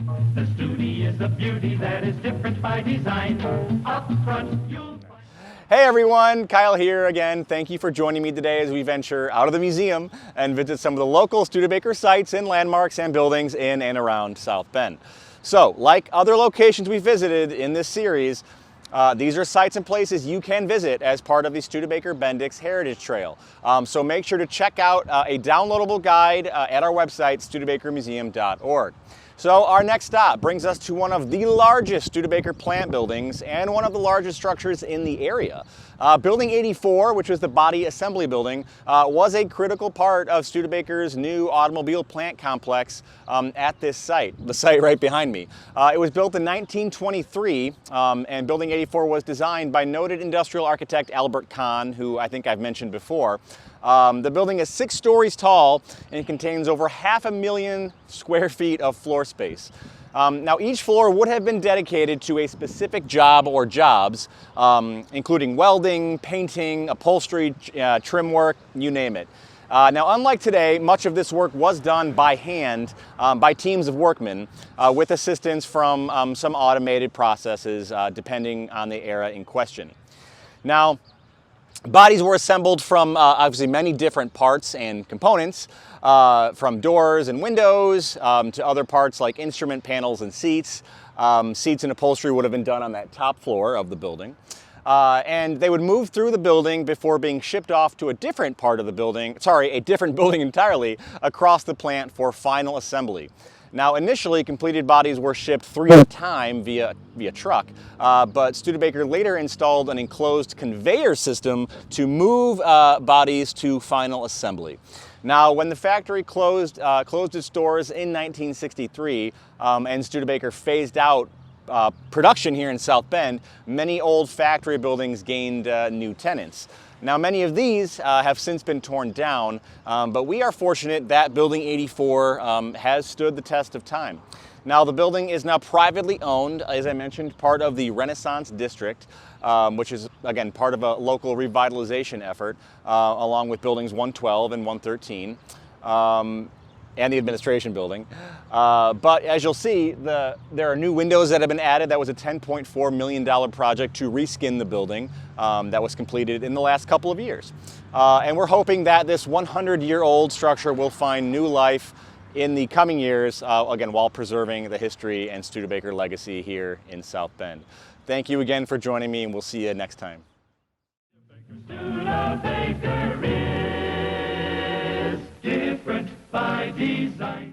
The Studi is a beauty that is different by design. Up front, you'll find... Hey everyone, Kyle here again. Thank you for joining me today as we venture out of the museum and visit some of the local Studebaker sites and landmarks and buildings in and around South Bend. So, like other locations we visited in this series, these are sites and places you can visit as part of the Studebaker Bendix Heritage Trail. So make sure to check out a downloadable guide at our website, studebakermuseum.org. So our next stop brings us to one of the largest Studebaker plant buildings and one of the largest structures in the area. Building 84, which was the body assembly building, was a critical part of Studebaker's new automobile plant complex at this site, the site right behind me. It was built in 1923, and Building 84 was designed by noted industrial architect Albert Kahn, who I think I've mentioned before. The building is 6 stories tall and contains over 500,000 square feet of floor space. Now each floor would have been dedicated to a specific job or jobs, including welding, painting, upholstery, trim work, you name it. Now unlike today, much of this work was done by hand by teams of workmen with assistance from some automated processes depending on the era in question. Now, bodies were assembled from obviously many different parts and components, from doors and windows to other parts like instrument panels and seats. Seats and upholstery would have been done on that top floor of the building. And they would move through the building before being shipped off to a different part of the building, a different building entirely, across the plant for final assembly. Now, initially, completed bodies were shipped 3 at a time via truck, but Studebaker later installed an enclosed conveyor system to move bodies to final assembly. Now, when the factory closed its doors in 1963 and Studebaker phased out production here in South Bend, many old factory buildings gained new tenants. Now, many of these have since been torn down, but we are fortunate that Building 84 has stood the test of time. Now, the building is now privately owned, as I mentioned, part of the Renaissance District, which is, again, part of a local revitalization effort, along with buildings 112 and 113. And the administration building. But as you'll see, there are new windows that have been added. That was a $10.4 million project to reskin the building that was completed in the last couple of years. And we're hoping that this 100-year-old structure will find new life in the coming years, again, while preserving the history and Studebaker legacy here in South Bend. Thank you again for joining me, and we'll see you next time. Studebaker is different by design.